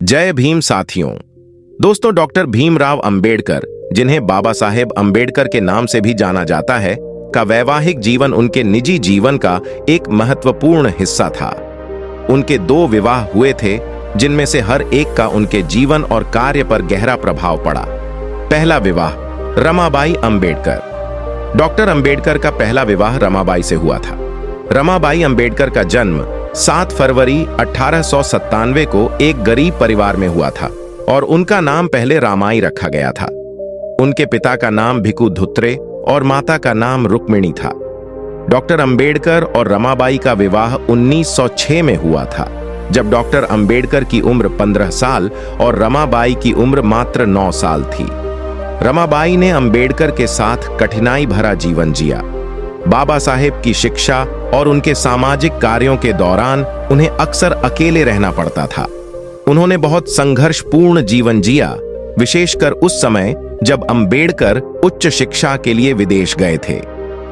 जय भीम साथियों। दोस्तों, डॉक्टर भीमराव अंबेडकर, जिन्हें बाबा साहेब अंबेडकर के नाम से भी जाना जाता है, का वैवाहिक जीवन उनके निजी जीवन का एक महत्वपूर्ण हिस्सा था। उनके 2 विवाह हुए थे, जिनमें से हर एक का उनके जीवन और कार्य पर गहरा प्रभाव पड़ा। पहला विवाह रमाबाई अंबेडकर। डॉक्टर अंबेडकर का पहला विवाह रमाबाई से हुआ था। रमाबाई अंबेडकर का जन्म 7 फरवरी 1897 को एक गरीब परिवार में हुआ था और उनका नाम पहले रामाई रखा गया था। उनके पिता का नाम भिकू धुत्रे और माता का नाम रुक्मिणी था। डॉक्टर अंबेडकर और रमाबाई का विवाह 1906 में हुआ था, जब डॉक्टर अंबेडकर की उम्र 15 साल और रमाबाई की उम्र मात्र 9 साल थी। रमाबाई ने अंबेडकर के साथ कठिनाई भरा जीवन जिया। बाबा साहेब की शिक्षा और उनके सामाजिक कार्यों के दौरान उन्हें अक्सर अकेले रहना पड़ता था। उन्होंने बहुत संघर्षपूर्ण जीवन जिया, विशेषकर उस समय जब अंबेडकर उच्च शिक्षा के लिए विदेश गए थे।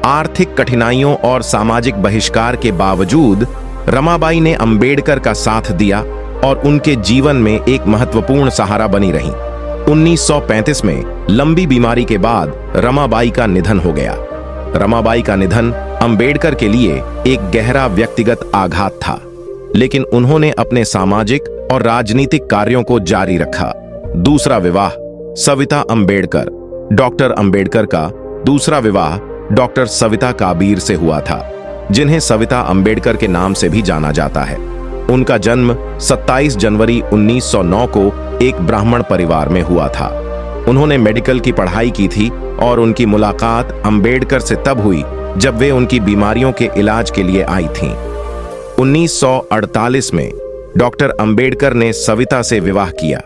आर्थिक कठिनाइयों और सामाजिक बहिष्कार के बावजूद रमाबाई ने अंबेडकर का साथ दिया और उनके जीवन में एक महत्वपूर्ण सहारा बनी रहीं। 1935 में लंबी बीमारी के बाद रमाबाई का निधन हो गया। रमाबाई का निधन अंबेडकर के लिए एक गहरा व्यक्तिगत आघात था, लेकिन उन्होंने अपने सामाजिक और राजनीतिक कार्यों को जारी रखा। दूसरा विवाह सविता अंबेडकर। डॉक्टर अंबेडकर का दूसरा विवाह डॉक्टर सविता काबीर से हुआ था, जिन्हें सविता अंबेडकर के नाम से भी जाना जाता है। उनका जन्म 27 जनवरी 1909 को एक ब्राह्मण परिवार में हुआ था। उन्होंने मेडिकल की पढ़ाई की थी और उनकी मुलाकात अंबेडकर से तब हुई जब वे उनकी बीमारियों के इलाज के लिए आई थीं। 1948 में डॉक्टर अंबेडकर ने सविता से विवाह किया।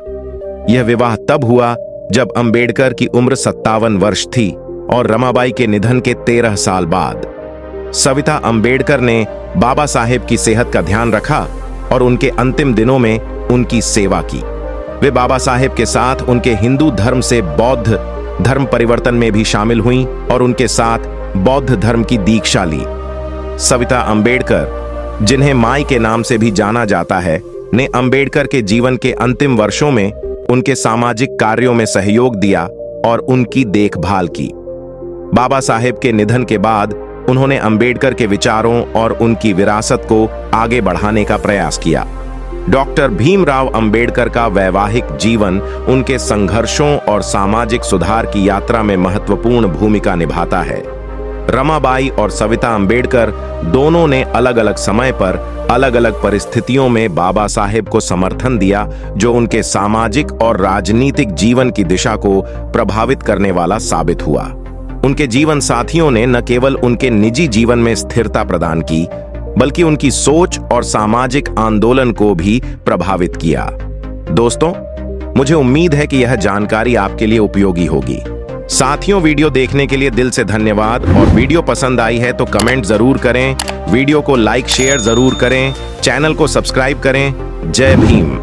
यह विवाह तब हुआ जब अंबेडकर की उम्र 57 वर्ष थी और रमाबाई के निधन के 13 साल बाद। सविता अंबेडकर ने बाबा साहेब की सेहत का ध्यान रखा और उनके अंतिम दिनों में उनकी सेवा की। वे बाबा साहेब के साथ उनके हिंदू धर्म से बौद्ध धर्म परिवर्तन में भी शामिल हुईं और उनके साथ बौद्ध धर्म की दीक्षा ली। सविता अंबेडकर, जिन्हें माई के नाम से भी जाना जाता है, ने अंबेडकर के जीवन के अंतिम वर्षों में उनके सामाजिक कार्यों में सहयोग दिया और उनकी देखभाल की। बाबा साहेब के निधन के बाद उन्होंने अंबेडकर के विचारों और उनकी विरासत को आगे बढ़ाने का प्रयास किया। डॉक्टर भीमराव अंबेडकर का वैवाहिक जीवन उनके संघर्षों और सामाजिक सुधार की यात्रा में महत्वपूर्ण भूमिका निभाता है। रमाबाई और सविता अंबेडकर दोनों ने अलग अलग समय पर अलग अलग परिस्थितियों में बाबा साहेब को समर्थन दिया, जो उनके सामाजिक और राजनीतिक जीवन की दिशा को प्रभावित करने वाला साबित हुआ। उनके जीवन साथियों ने न केवल उनके निजी जीवन में स्थिरता प्रदान की, बल्कि उनकी सोच और सामाजिक आंदोलन को भी प्रभावित किया। दोस्तों, मुझे उम्मीद है कि यह जानकारी आपके लिए उपयोगी होगी। साथियों, वीडियो देखने के लिए दिल से धन्यवाद और वीडियो पसंद आई है तो कमेंट जरूर करें, वीडियो को लाइक शेयर जरूर करें, चैनल को सब्सक्राइब करें। जय भीम।